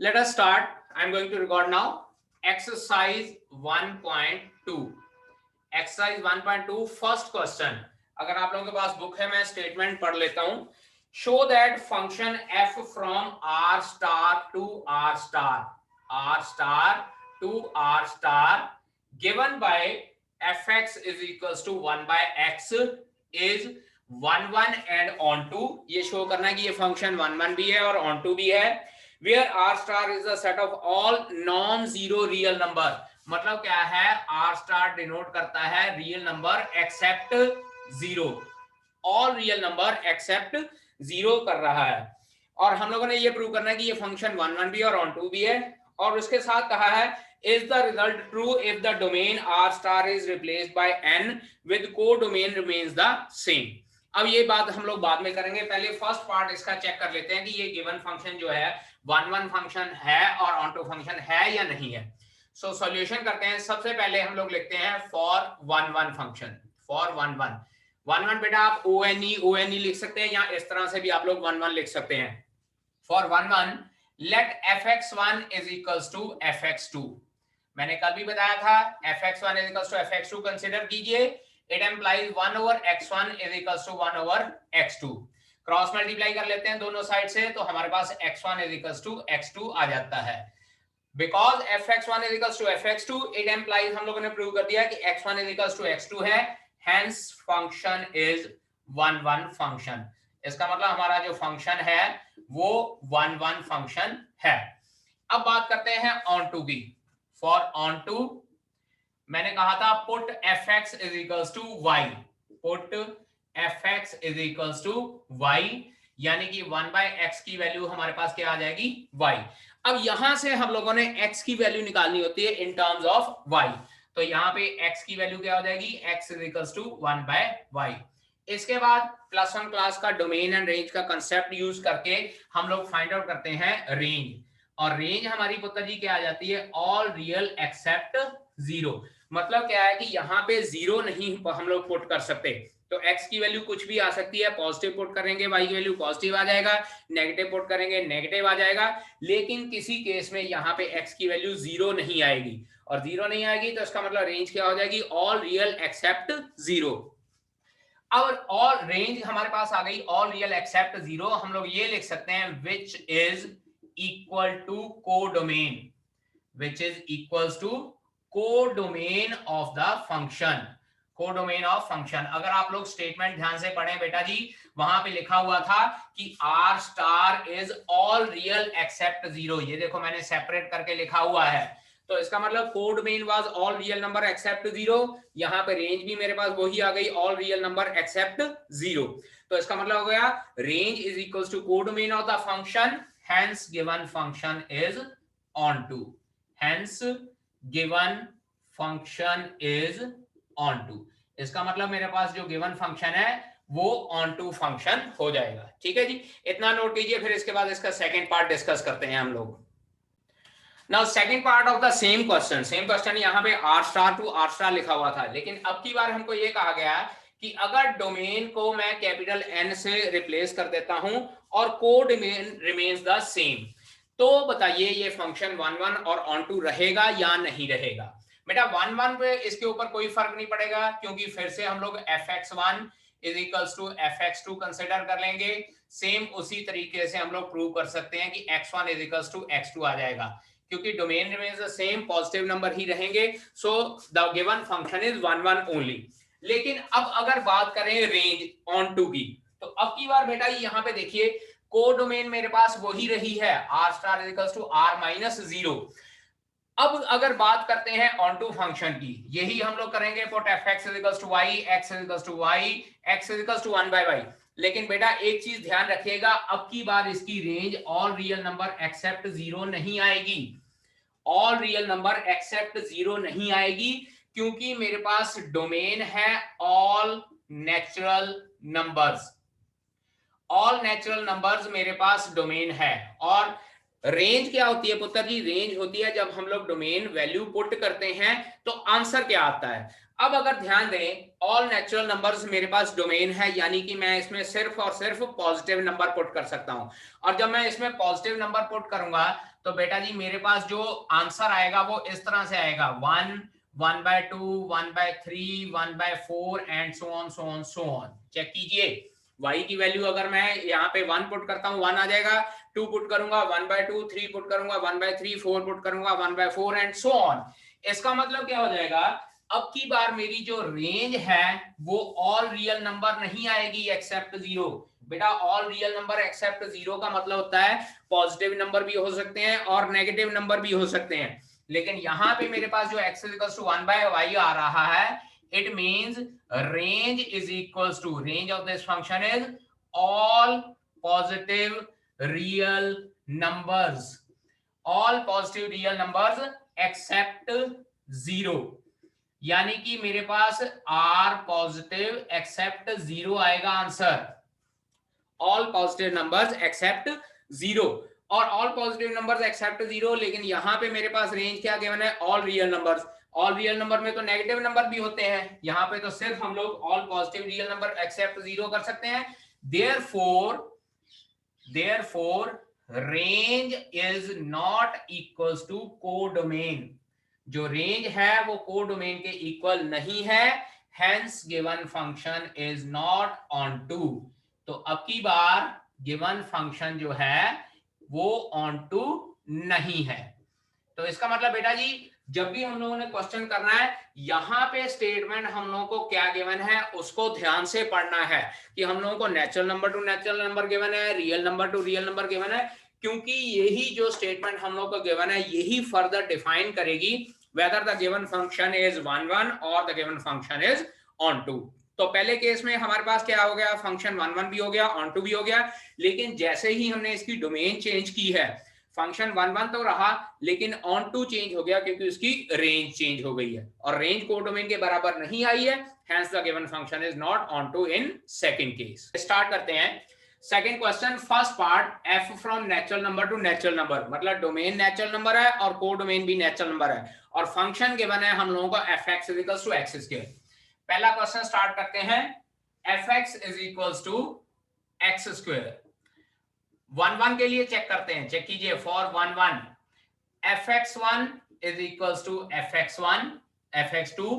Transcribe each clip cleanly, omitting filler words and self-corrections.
Let us start. I'm going to record now. Exercise 1.2. Exercise 1.2 first question. अगर आप लोगों के पास बुक है, मैं स्टेटमेंट पढ़ लेता हूं. Show that function f from r star to r star to r star given by fx is equals to 1 by x is 1 1 and onto. ये शो करना है कि ये फंक्शन 1 1 भी है और onto भी है. Where r star is the set of all non-zero real number. मतलब क्या है, r star डिनोट करता है real number except zero. All real number except zero कर रहा है. और हम लोगों ने ये प्रूव करना है कि ये फंक्शन 1 1 भी है और ऑन टू भी है. और उसके साथ कहा है is the result true if the domain r star is replaced by n with co-domain remains the same. अब ये बात हम लोग बाद में करेंगे, पहले फर्स्ट पार्ट इसका चेक कर लेते हैं कि ये गिवन फंक्शन जो है 1 1 फंक्शन है और ऑन टू फंक्शन है या नहीं है. सो सॉल्यूशन करते हैं. सबसे पहले हम लोग लिखते हैं फॉर 1 1 फंक्शन. फॉर 1 1 बेटा आप ONE लिख सकते हैं या इस तरह से भी आप लोग 1 1 लिख सकते हैं. For 1 1 let fx1 is equals to fx2. मैंने कल भी बताया था fx1 is equals to fx2 consider कीजिए. It implies 1 over x1 is equals to 1 over x2. Cross multiply कर लेते हैं दोनों साइड से, तो हमारे पास x1 is equals to x2 आ जाता है. Because fx1 is equals to fx2, it implies हम लोगों ने प्रूव कर दिया कि x1 is equals to x2 है. Hence function is 1 1 function. इसका मतलब हमारा जो फंक्शन है वो 1 1 फंक्शन है. अब बात करते हैं ऑन टू की. फॉर ऑन टू मैंने कहा था put fx is equals to y. Put fx is equals to y, यानी कि 1 by x की वैल्यू हमारे पास क्या आ जाएगी, y. अब यहां से हम लोगों ने x की वैल्यू निकालनी होती है इन टर्म्स ऑफ y. तो यहाँ पे x की वैल्यू क्या हो जाएगी, x is equals to 1 by y. इसके बाद प्लस वन क्लास का डोमेन एंड रेंज का कंसेप्ट यूज करके हम लोग फाइंड आउट करते हैं रेंज. और रेंज हमारी पुत्र जी क्या आ जाती है, ऑल रियल एक्सेप्ट जीरो. मतलब क्या है कि यहाँ पे जीरो नहीं हम लोग पुट कर सकते. तो x की वैल्यू कुछ भी आ सकती है. पॉजिटिव पुट करेंगे y की वैल्यू पॉजिटिव आ जाएगा, नेगेटिव पुट करेंगे नेगेटिव आ जाएगा. लेकिन किसी केस में यहाँ पे x की वैल्यू जीरो नहीं आएगी. और जीरो नहीं आएगी तो इसका मतलब रेंज क्या हो जाएगी, ऑल रियल एक्सेप्ट जीरो. और ऑल रेंज हमारे पास आ गई ऑल रियल एक्सेप्ट जीरो. हम लोग ये लिख सकते हैं which is equal to codomain. Which is equals to codomain of the function. Codomain of function. अगर आप लोग स्टेटमेंट ध्यान से पढ़ें बेटा जी, वहां पे लिखा हुआ था कि r star is all real except zero. ये देखो मैंने सेपरेट करके लिखा हुआ है. तो इसका मतलब codomain was all real number except zero. यहाँ पे रेंज भी मेरे पास वही आ गई, all real number except zero. तो इसका मतलब हो गया range is equals to codomain of the function. Hence given function is onto. Hence given function is onto. इसका मतलब मेरे पास जो गिवन फंक्शन है वो ऑन टू फंक्शन हो जाएगा. ठीक है जी, इतना नोट कीजिए. फिर इसके बाद इसका सेकंड पार्ट डिस्कस करते हैं हम लोग. Now second part of the same question यहाँ पे r star to r star लिखा हुआ था. लेकिन अब की बार हमको ये कहा गया कि अगर डोमेन को मैं कैपिटल N से रिप्लेस कर देता हूं और कोडोमेन रिमेन्स द सेम, तो बताइए ये फंक्शन 1 1 और ऑन टू रहेगा या नहीं रहेगा. बेटा 1 1 पे इसके ऊपर कोई फर्क नहीं पड़ेगा, क्योंकि फिर से हम लोग fx1 is equals to fx2 consider कर लेंगे. सेम उसी तरीके से हम लोग प्रूव कर सकते हैं कि x1 is equals to x2 आ जाएगा, क्योंकि domain remains the same, positive number ही रहेंगे. So the given function is 1 1 only. लेकिन अब अगर बात करें रेंज ऑन टू की, तो अब की बार बेटा यहाँ पे देखिए कोडोमेन मेरे पास वही रही है, r star is equals to r minus zero. अब अगर बात करते हैं ऑन टू फंक्शन की, यही हम लोग करेंगे. Put fx is equals to y, x is equals to y, x is equals to 1 by y. लेकिन बेटा एक चीज ध्यान रखिएगा, अब की बार इसकी range all real number except zero नहीं आएगी. All real number except zero नहीं आएगी, क्योंकि मेरे पास डोमेन है all natural numbers. All natural numbers मेरे पास डोमेन है. और रेंज क्या होती है पुत्र जी, रेंज होती है जब हम लोग डोमेन वैल्यू पुट करते हैं तो आंसर क्या आता है. अब अगर ध्यान दें, ऑल नेचुरल नंबर्स मेरे पास डोमेन है, यानी कि मैं इसमें सिर्फ और सिर्फ पॉजिटिव नंबर पुट कर सकता हूं। और जब मैं इसमें पॉजिटिव नंबर पुट करूंगा तो बेटा जी मेरे पास जो आंसर आएगा वो इस तरह से आएगा, 1, 1/2, 1/3, 1/4 and so on so on so on. Check कीजिए, y की वैल्यू अगर मैं यहाँ पे 1 पुट करता हूँ 1 आ जाएगा, 2 पुट करूंगा 1/2, 3 पुट करूंगा 1/3, 4 पुट करूंगा 1/4 एंड सो ऑन। इसका मतलब क्या हो जाएगा, अब की बार मेरी जो रेंज है वो ऑल रियल नंबर नहीं आएगी एक्सेप्ट 0। बेटा ऑल रियल नंबर एक्सेप्ट 0 का मतलब होता है पॉजिटिव नंबर भी हो सकते हैं और नेगेटिव नंबर भी हो सकते हैं। लेकिन यहाँ पे मेरे पास जो x = 1/y आ रहा है, it means range is equals to, range of this function is all positive real numbers, all positive real numbers except 0। यानी कि मेरे पास r पॉजिटिव एक्सेप्ट 0 आएगा answer, all positive numbers accept 0। और ऑल पॉजिटिव नंबर्स एक्सेप्ट 0, लेकिन यहाँ पे मेरे पास range क्या गिवन है, all real numbers. All real number में तो नेगेटिव नंबर भी होते हैं, यहाँ पे तो सिर्फ हम लोग all positive real number accept 0 कर सकते हैं। therefore range is not equals to codomain. जो रेंज है वो कोडोमेन के इक्वल नहीं है, hence given function is not onto। तो अब की बार गिवन फंक्शन जो है वो onto नहीं है। तो इसका मतलब बेटा जी जब भी हम लोगों ने क्वेश्चन करना है, यहाँ पे स्टेटमेंट हम लोगों को क्या गिवन है उसको ध्यान से पढ़ना है कि हम लोगों को natural number to natural number given है, real number to real number given है, क्योंकि यही जो स्टेटमेंट हम लोग को गिवन है यही फर्दर डिफाइन करेगी whether the given function is 1 1 or the given function is onto। तो पहले केस में हमारे पास क्या हो गया, फंक्शन 1 1 भी हो गया, onto भी हो गया, लेकिन जैसे ही हमने इसकी डोमेन चेंज की है, फंक्शन 1 1 तो रहा लेकिन onto चेंज हो गया क्योंकि उसकी रेंज चेंज हो गई है और रेंज कोडोमेन के बराबर नहीं आई है, hence the given function is not onto in second case। Start करते हैं second question. First part, f from natural number to natural number, मतलब डोमेन नेचुरल नंबर है और कोडोमेन भी नेचुरल नंबर है और फंक्शन गिवन है हम लोगों को fx = x²। पहला क्वेश्चन स्टार्ट करते हैं, fx = x²। 1 1 के लिए चेक करते हैं, चेक कीजिए फॉर 1 1 fx1 = fx1 fx2,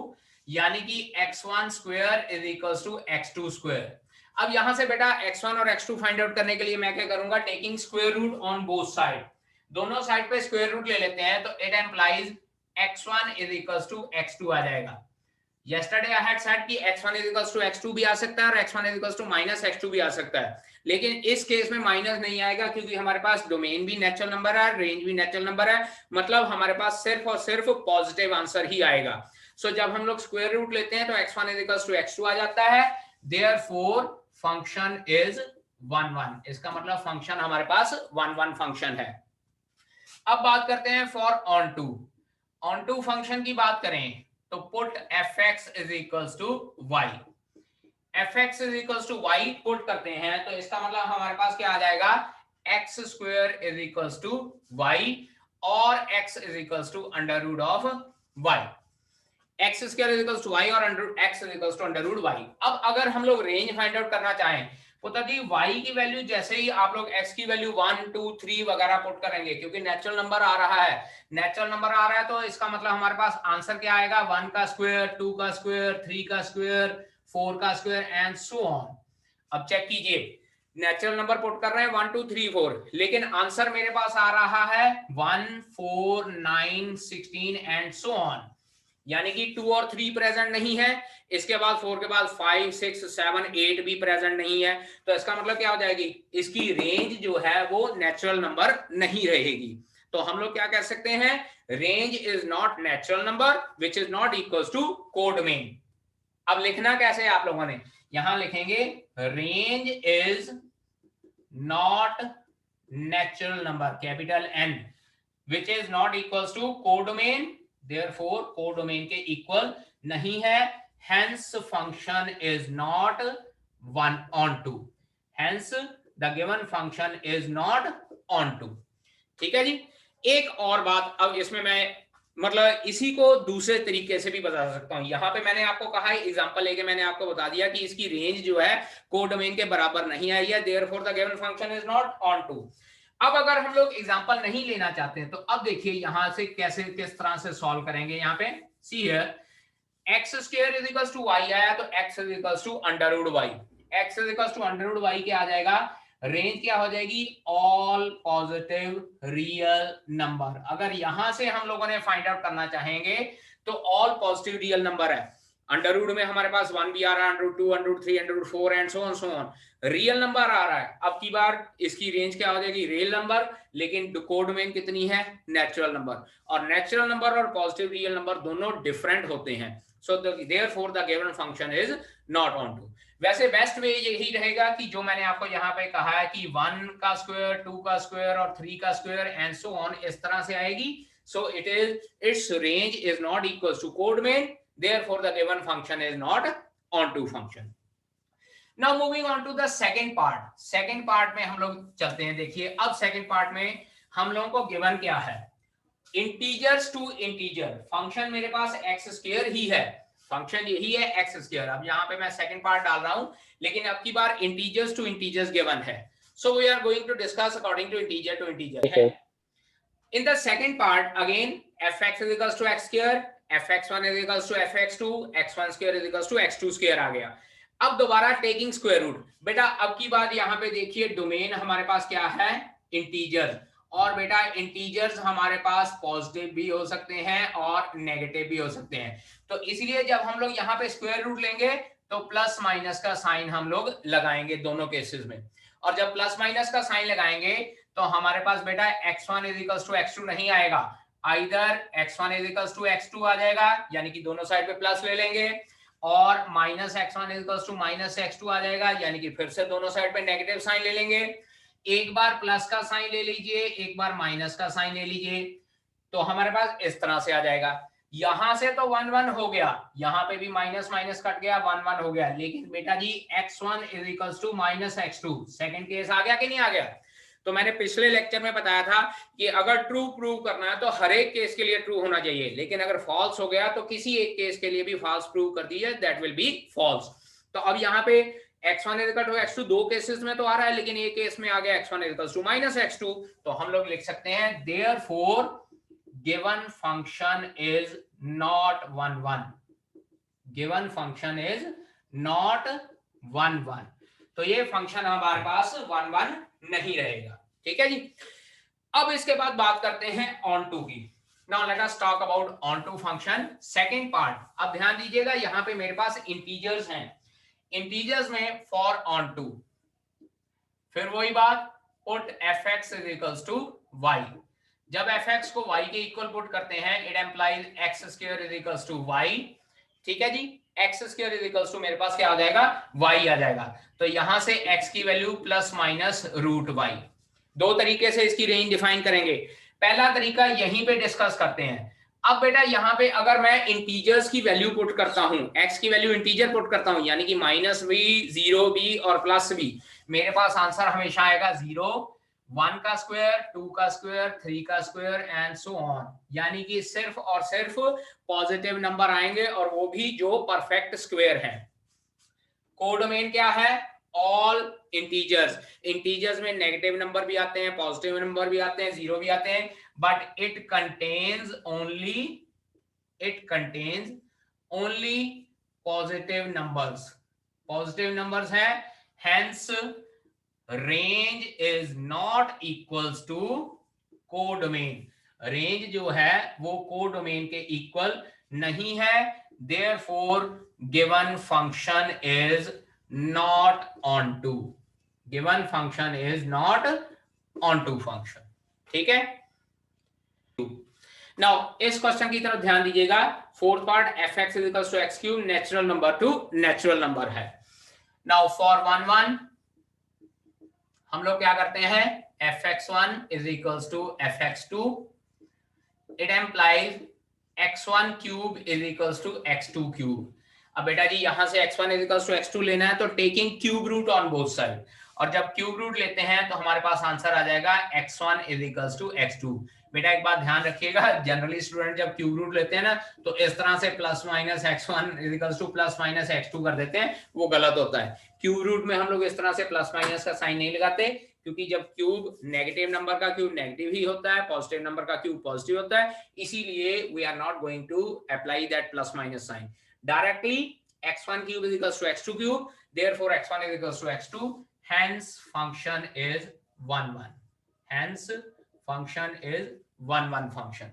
यानी कि x1² = x2²। अब यहां से बेटा x1 और x2 फाइंड आउट करने के लिए मैं क्या करूंगा, taking square root on both side, दोनों साइड पे स्क्वायर रूट ले लेते हैं, तो इट एम्प्लाइज x1 = x2 आ जाएगा। yesterday I had said कि x1 = x2 भी आ सकता है और x1 = -x2 भी आ सकता है, लेकिन इस केस में माइनस नहीं आएगा क्योंकि हमारे पास डोमेन भी नेचुरल नंबर है, रेंज भी नेचुरल नंबर है, मतलब हमारे पास सिर्फ और सिर्फ पॉजिटिव आंसर ही आएगा। सो जब हम लोग स्क्वायर रूट लेते हैं तो x1 = x2 आ जाता है, therefore फंक्शन इज 1 1। इसका मतलब फंक्शन हमारे पास 1 1 फंक्शन है। अब बात करते हैं फॉर onto। onto फंक्शन की बात करें तो put fx = y, fx = y put करते हैं तो इसका मतलब हमारे पास क्या आ जाएगा, x² = y और x = √y, x² = y और x √y। अब अगर हम लोग रेंज फाइंड आउट करना चाहें पुत्र जी, y की वैल्यू जैसे ही आप लोग x की वैल्यू 1 2 3 वगैरह पुट करेंगे, क्योंकि नेचुरल नंबर आ रहा है, नेचुरल नंबर आ रहा है तो इसका मतलब हमारे पास आंसर क्या आएगा, 1 का स्क्वायर, 2 का स्क्वायर, 3 का स्क्वायर, 4 का स्क्वायर एंड सो ऑन। अब चेक कीजिए, नेचुरल नंबर पुट कर रहे हैं 1 2 3 4, लेकिन आंसर मेरे पास आ रहा है 1 4 9 16 एंड सो ऑन, यानी कि 2 और 3 प्रेजेंट नहीं है, इसके बाद 4 के बाद 5 6 7 8 भी प्रेजेंट नहीं है, तो इसका मतलब क्या हो जाएगी, इसकी रेंज जो है वो नेचुरल नंबर नहीं रहेगी। तो हम लोग क्या कह सकते हैं, range is not natural number which is not equals to codomain. अब लिखना कैसे है आप लोगों ने, यहां लिखेंगे range is not natural number capital N which is not equals to codomain, therefore codomain के इक्वल नहीं है, hence function is not one onto, hence the given function is not onto। ठीक है जी। एक और बात अब इसमें मैं मतलब इसी को दूसरे तरीके से भी बता सकता हूं। यहां पे मैंने आपको कहा है, एग्जांपल लेके मैंने आपको बता दिया कि इसकी रेंज जो है कोडोमेन के बराबर नहीं आई है, therefore the given function is not onto. अब अगर हम लोग एग्जांपल नहीं लेना चाहते हैं तो अब देखिए यहां से कैसे किस तरह से सॉल्व करेंगे। यहाँ पे see here x square is equals to y आया तो x is equals to under root y, x is equals to under root y क्या आ जाएगा, रेंज क्या हो जाएगी, ऑल पॉजिटिव रियल नंबर। अगर यहां से हम लोगों ने फाइंड आउट करना चाहेंगे तो ऑल पॉजिटिव रियल नंबर है, अंडर रूट में हमारे पास 1 भी आ रहा है, under root 2, under root 3, under root 4 and so on real number आ रहा है। अब की बार इसकी रेंज क्या हो जाएगी, रियल नंबर, लेकिन कोडोमेन कितनी है, नेचुरल नंबर। और नेचुरल नंबर और पॉजिटिव रियल नंबर दोनों डिफरेंट होते हैं, so therefore the given function is not onto. वैसे बेस्ट वे यही रहेगा कि जो मैंने आपको यहाँ पे कहा है कि 1 का स्क्वायर, 2 का स्क्वायर और 3 का स्क्वायर एंड सो ऑन इस तरह से आएगी। So it is it's range is not equal to codomain, therefore the given function is not onto function. Now moving on to the second part. Second part में हम लोग चलते हैं। देखिए अब second part में हम लोगों को given क्या है, इंटीजर्स टू इंटीजर। फंक्शन मेरे पास एक्स स्क्वायर ही है, फंक्शन यही है एक्स स्क्वायर। अब यहाँ पे मैं सेकंड पार्ट डाल रहा हूं, लेकिन अब की बार इंटीजर्स टू इंटीजर्स गिवन है, so we are going to discuss according to integer to integer. In the second part again fx is equals to x square, fx1 is equals to fx2, x1 square is equals to x2 square आ गया। अब दोबारा taking square root. बेटा अब की बात यहाँ पे देखिए डोमेन हमारे पास क्या है, इंटीजर। और बेटा इंटीजर्स हमारे पास पॉजिटिव भी हो सकते हैं और नेगेटिव भी हो सकते हैं, तो इसलिए जब हम लोग यहाँ पे स्क्वायर रूट लेंगे तो प्लस माइनस का साइन हम लोग लगाएंगे दोनों केसेस में। और जब प्लस माइनस का साइन लगाएंगे तो हमारे पास बेटा x1 is equals to x2 नहीं आएगा, either x1 is equals to x2 आ जाएगा, यानी कि दोनों साइड पे प्लस ले लेंगे, और minus x1 is equals to minus x2 आ जाएगा, यानी कि फिर से दोनों साइड पे नेगेटिव साइन ले लेंगे। एक बार प्लस का साइन ले लीजिए, एक बार माइनस का साइन ले लीजिए, तो हमारे पास इस तरह से आ जाएगा। यहां से तो 1 1 हो गया, यहां पे भी माइनस माइनस कट गया, 1 1 हो गया, लेकिन बेटा जी x1 is equals to minus x2 second case आ गया कि नहीं आ गया। तो मैंने पिछले लेक्चर में बताया था कि अगर ट्रू प्रूव करना है तो हर एक केस के लिए ट्रू होना चाहिए, लेकिन अगर फॉल्स हो गया तो किसी एक केस के लिए भी फॉल्स प्रूव कर दीजिए, दैट विल बी फॉल्स। तो अब यहाँ पे x1 is equal to x2 दो केसेस में तो आ रहा है, लेकिन एक केस में आ गया x1 is equal to minus x2, तो हम लोग लिख सकते हैं therefore given function is not 1 1, given function is not 1 1, तो ये फंक्शन हमारे पास 1 1 नहीं रहेगा। ठीक है जी। अब इसके बाद बात करते हैं ऑन टू की। Now let us talk about onto function second part. अब ध्यान दीजिएगा यहां पे मेरे पास इंटीजर्स हैं, इंटीजर्स में फॉर ऑन टू, फिर वही बात put fx is equals to y। जब fx को y के इक्वल पुट करते हैं it implies x square is equals to y। ठीक है जी, X square is equals to मेरे पास क्या आ जाएगा, y आ जाएगा। तो यहां से x की value plus minus root y। दो तरीके से इसकी रेंज डिफाइन करेंगे। पहला तरीका यहीं पे डिस्कस करते हैं। अब बेटा यहाँ पे अगर मैं इंटीजर्स की वैल्यू पुट करता हूं, x की वैल्यू इंटीजर पुट करता हूं, यानी कि माइनस भी, जीरो भी और प्लस भी, मेरे पास आंसर हमेशा आएगा 0, 1 का स्क्वायर, 2 का स्क्वायर, 3 का स्क्वायर एंड सो ऑन, यानी कि सिर्फ और सिर्फ पॉजिटिव नंबर आएंगे, और वो भी जो परफेक्ट स्क्वायर हैं। कोडोमेन क्या है, ऑल इंटीजर्स। इंटीजर्स में नेगेटिव नंबर भी आते हैं, पॉजिटिव नंबर भी आते हैं, जीरो भी आते हैं, but it contains only positive numbers. Positive numbers है, hence range is not equals to codomain. Range जो है वो कोडोमेन के इक्वल नहीं है, therefore given function is not onto, given function is not onto function. ठीक है। नाउ इस क्वेश्चन की तरफ ध्यान दीजिएगा। Fourth part fx is equals to x cube, natural number to natural number है। नाउ फॉर 1 1 हम लोग क्या करते हैं, fx1 is equals to fx2, it implies x1 cube is equals to x2 cube. अब बेटा जी यहां से x1 is equals to x2 लेना है तो taking cube root on both side, और जब क्यूब रूट लेते हैं तो हमारे पास आंसर आ जाएगा x1 is equals to x2। बेटा एक बात ध्यान रखिएगा, जनरली स्टूडेंट जब क्यूब रूट लेते हैं ना तो इस तरह से plus minus x1 is equals two plus minus x2 कर देते हैं, वो गलत होता है। क्यूब रूट में हम लोग इस तरह से प्लस माइनस का साइन नहीं लगाते, क्योंकि जब क्यूब नेगेटिव नंबर का क्यूब नेगेटिव ही होता है, पॉजिटिव नंबर का क्यूब पॉजिटिव होता है, इसीलिए we are not going to apply that plus minus sign directly. x1 cube is equals to x2 cube, therefore x1 is equals to x2, hence function is 1 1, hence function is 1 1 function।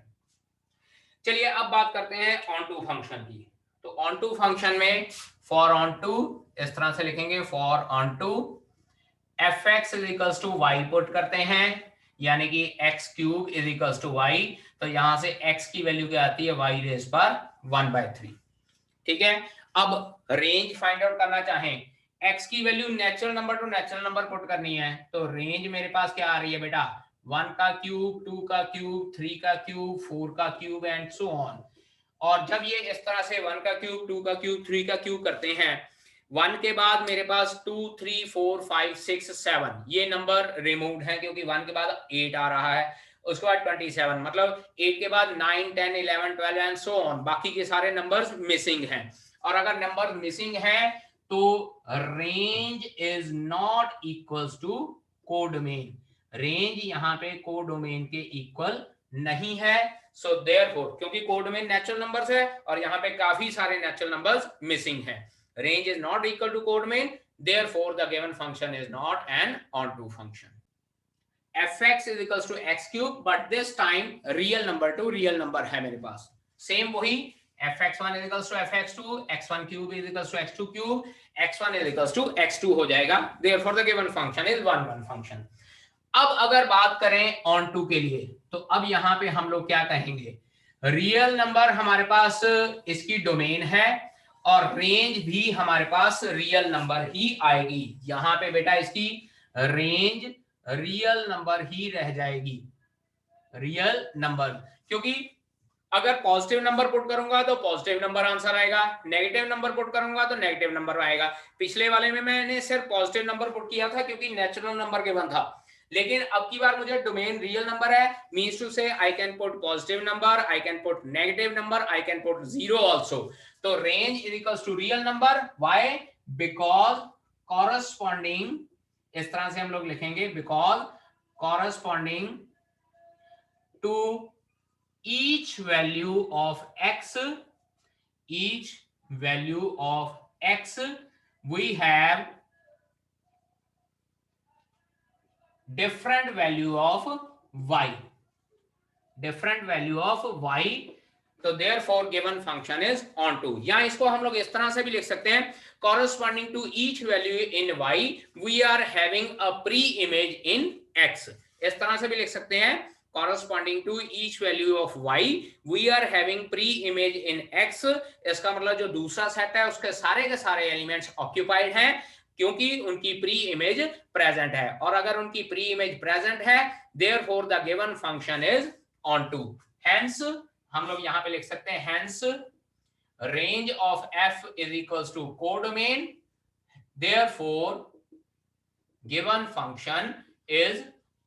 चलिए अब बात करते हैं onto function की। तो onto function में for onto इस तरह से लिखेंगे, for onto fx is equals to y put करते हैं, यानी कि x cube is equals to y, तो यहां से x की वैल्यू क्या आती है, y रेज पर 1/3। ठीक है, अब रेंज फाइंड आउट करना चाहें, x की value natural number to natural number put करनी है, तो रेंज मेरे पास क्या आ रही है बेटा, 1 का क्यूब, 2 का क्यूब, 3 का क्यूब, 4 का क्यूब एंड सो ऑन। और जब ये इस तरह से 1 का क्यूब, 2 का क्यूब, 3 का क्यूब करते हैं, 1 के बाद मेरे पास 2 3 4 5 6 7 ये नंबर रिमूव्ड है, क्योंकि 1 के बाद 8 आ रहा है, उसके बाद 27, मतलब 8 के बाद 9 10 11 12 एंड सो ऑन, बाकी के सारे नंबर्स मिसिंग हैं। और अगर नंबर मिसिंग है तो range is not equals to codomain, range यहाँ पे कोडोमेन के इक्वल नहीं है। सो देयरफॉर, क्योंकि कोडोमेन नेचुरल नंबर्स है और यहाँ पे काफी सारे नेचुरल नंबर्स मिसिंग हैं, range is not equal to codomain, therefore the given function is not an onto function। fx is equals to x cube, but this time real number to real number है मेरे पास, same वही fx1 is equals to fx2, x1 cube is equals to x2 cube, x1 is equals to x2 हो जाएगा, therefore the given function is 1 1 function। अब अगर बात करें onto के लिए, तो अब यहाँ पे हम लोग क्या कहेंगे, रियल नंबर हमारे पास इसकी डोमेन है और रेंज भी हमारे पास रियल नंबर ही आएगी। यहां पे बेटा इसकी रेंज रियल नंबर ही रह जाएगी, रियल नंबर, क्योंकि अगर पॉजिटिव नंबर पुट करूंगा तो पॉजिटिव नंबर आंसर आएगा, नेगेटिव नंबर पुट करूंगा तो नेगेटिव नंबर आएगा। पिछले वाले में मैंने सिर्फ पॉजिटिव नंबर पुट किया था क्योंकि नेचुरल नंबर गिवन था, लेकिन अब की बार मुझे डोमेन रियल नंबर है, means to say I can put positive number, I can put negative number, I can put zero also. तो range is equals to real number, why, because corresponding, इस तरह से हम लोग लिखेंगे, because corresponding to each value of x, each value of x, we have different value of y, different value of y, तो therefore given function is onto। या इसको हम लोग इस तरह से भी लिख सकते हैं, corresponding to each value in y we are having a pre-image in x, इस तरह से भी लिख सकते हैं, corresponding to each value of y we are having pre-image in x। इसका मतलब जो दूसरा सेट है उसके के सारे एलिमेंट्स ऑक्यूपाइड हैं क्योंकि उनकी प्री इमेज प्रेजेंट है, और अगर उनकी प्री इमेज प्रेजेंट है therefore the given function is onto। hence हम लोग यहां पे लिख सकते हैं, hence range of f is equals to codomain, therefore given function is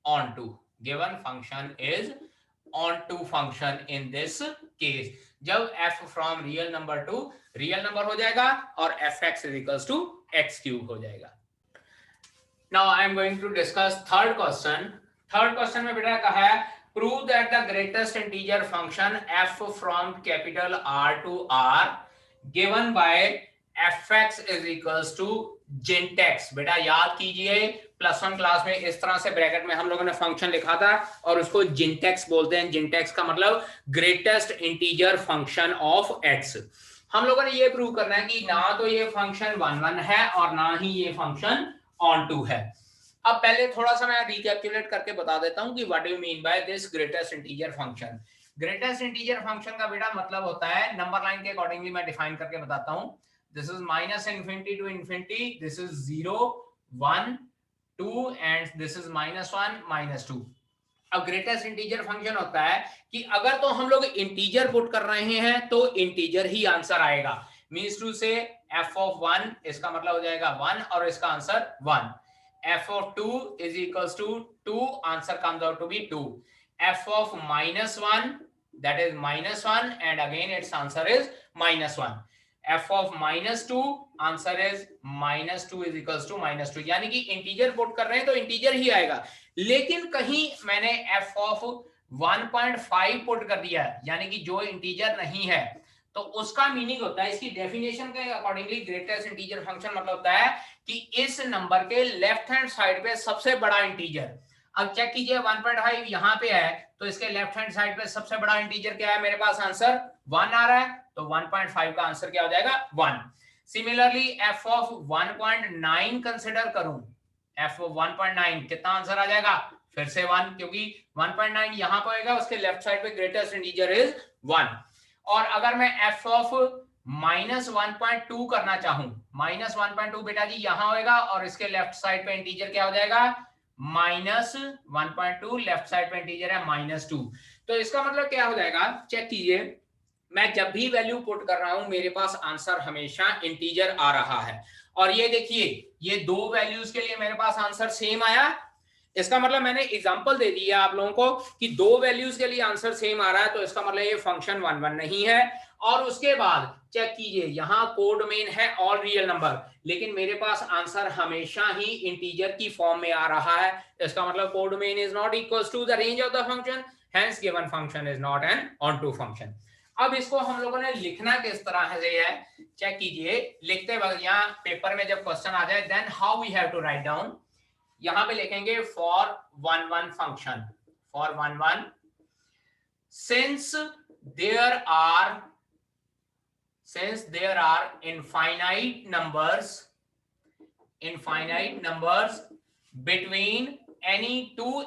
onto, given function is onto function in this case। जब f from real number to real number हो जाएगा और fx is equals to x cube हो जाएगा। Now I am going to discuss third question। Third question में बेटा कहा है, prove that the greatest integer function f from capital R to R given by fx is equals to gentex। बेटा याद कीजिए +1 class में इस तरह से ब्रैकेट में हम लोगों ने फंक्शन लिखा था और उसको जिंटेक्स बोलते हैं। जिंटेक्स का मतलब greatest integer function of x। हम लोगों ने ये प्रूव करना है कि ना तो ये फंक्शन 1 1 है और ना ही ये फंक्शन ऑन टू है। अब पहले थोड़ा सा मैं रिकैपिचुलेट करके बता देता हूं कि what do you mean by this greatest integer function. Greatest integer function का बेटा मतलब होता है, नंबर लाइन के अकॉर्डिंगली मैं डिफाइन करके बताता हूं, this is -∞ to ∞, this is 0 1 2 and this is -1 -2। अब ग्रेटेस्ट इंटीजर फंक्शन होता है कि अगर तो हम लोग इंटीजर पुट कर रहे हैं तो इंटीजर ही आंसर आएगा, मींस टू से f of 1 इसका मतलब हो जाएगा 1 और इसका answer 1। f of 2 is equals to 2, answer comes out to be 2. f of -1, that is -1, and again its answer is -1. f of -2, answer is -2 is equals to -2, यानी कि integer put कर रहे हैं तो इंटीजर ही आएगा, लेकिन कहीं मैंने f of 1.5 पुट कर दिया है, यानी कि जो इंटीजर नहीं है, तो उसका मीनिंग होता है, इसकी डेफिनेशन के अकॉर्डिंगली ग्रेटेस्ट इंटीजर फंक्शन मतलब होता है कि इस नंबर के लेफ्ट हैंड साइड पे सबसे बड़ा इंटीजर। अब चेक कीजिए 1.5 यहां पे है, तो इसके लेफ्ट हैंड साइड पे सबसे बड़ा इंटीजर क्या है, मेरे पास आंसर 1 आ रहा है, तो 1.5 का आंसर क्या हो जाएगा 1। सिमिलरली f of 1.9 कंसीडर करूं, f of 1.9 कितना आंसर आ जाएगा, फिर से 1, क्योंकि 1.9 यहां पर होगा, उसके लेफ्ट साइड पे ग्रेटेस्ट इंटीजर इज 1। और अगर मैं f of -1.2 करना चाहूं, -1.2 बेटा जी यहां होएगा, और इसके लेफ्ट साइड पे इंटीजर क्या हो जाएगा -1.2, लेफ्ट साइड पे इंटीजर है -2। तो इसका मतलब क्या हो जाएगा, चेक कीजिए, मैं जब भी वैल्यू पुट कर रहा हूं मेरे पास आंसर हमेशा इंटीजर आ रहा है, और ये देखिए ये दो वैल्यूज के लिए मेरे पास आंसर सेम आया। इसका मतलब मैंने एग्जांपल दे दिया आप लोगों को कि दो वैल्यूज के लिए आंसर सेम आ रहा है, तो इसका मतलब ये फंक्शन 1 1 नहीं है। और उसके बाद चेक कीजिए, यहां कोड मेन है ऑल रियल नंबर, लेकिन मेरे पास आंसर हमेशा ही इंटीजर की फॉर्म में आ रहा है, इसका मतलब codomain is not equals to the range of the function, hence given function is not an onto function. अब इसको हम लोगों ने लिखना किस तरह से है, चेक कीजिए, लिखते वक्त यहाँ पेपर में जब क्वेश्चन आ जाए, then how we have to write down, यहां पे लिखेंगे for 1 1 function, for 1 1 since there are infinite numbers between any two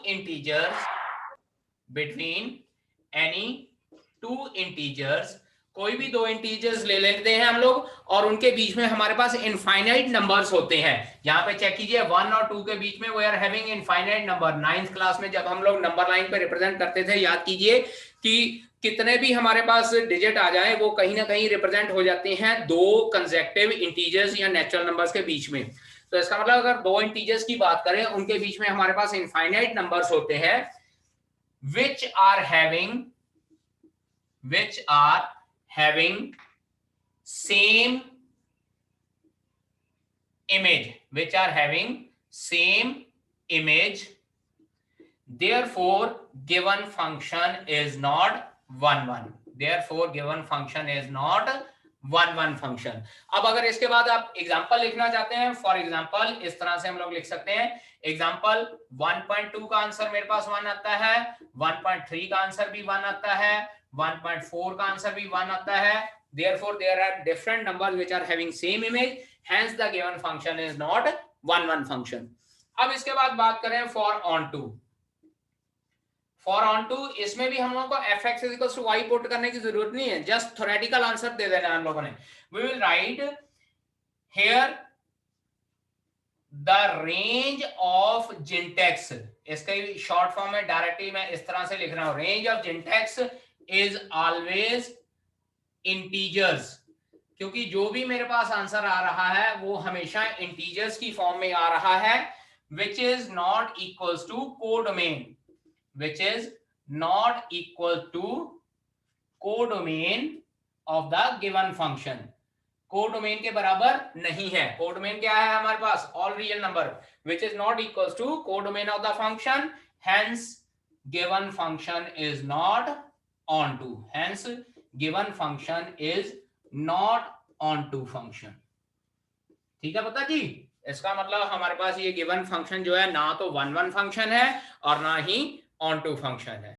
integers, कोई भी दो इंटीजर्स ले लेते हैं हम लोग, और उनके बीच में हमारे पास इनफाइनाइट नंबर्स होते हैं। यहाँ पे चेक कीजिए 1 और 2 के बीच में we are having infinite number. 9th class में जब हम लोग नंबर लाइन पे रिप्रेजेंट करते थे, याद कीजिए कि कितने भी हमारे पास डिजिट आ जाए वो कहीं ना कहीं रिप्रेजेंट हो जाते हैं दो कंसेक्टिव इंटीजर्स या नेचुरल नंबर्स के बीच में। तो इसका मतलब अगर दो इंटीजर्स की बात करें, उनके बीच में हमारे पास इनफाइनाइट नंबर्स होते हैं which are having same image, therefore given function is not 1 1 function। अब अगर इसके बाद आप एग्जांपल लिखना चाहते हैं, फॉर एग्जांपल इस तरह से हम लोग लिख सकते हैं, एग्जांपल 1.2 का आंसर मेरे पास 1 आता है, 1.3 का आंसर भी 1 आता है, 1.4 का आंसर भी 1 आता है, therefore there are different numbers which are having same image, hence the given function is not 1 1 function। अब इसके बाद बात करें फॉर ऑन टू, इसमें भी हम लोगों को fx equals to y put करने की जरूरत नहीं है, जस्ट थ्योरेटिकल आंसर दे देना हम लोगों ने। We will write here the range of जिंटेक्स, इसका शॉर्ट फॉर्म में डायरेक्टली मैं इस तरह से लिख रहा हूं, रेंज ऑफ जिंटेक्स इज ऑलवेज इंटीजर्स, क्योंकि जो भी मेरे पास आंसर आ रहा है वो हमेशा इंटीजर्स की फॉर्म में आ रहा है, which is not equals to codomain, which is not equal to codomain of the given function, codomain के बराबर नहीं है। कोडोमेन क्या है हमारे पास, all real number, which is not equals to codomain of the function, hence given function is not onto, hence given function is not onto function। ठीक है पता जी, इसका मतलब हमारे पास ये गिवन फंक्शन जो है ना तो 1 1 फंक्शन है और ना ही ऑनटू फंक्शन है।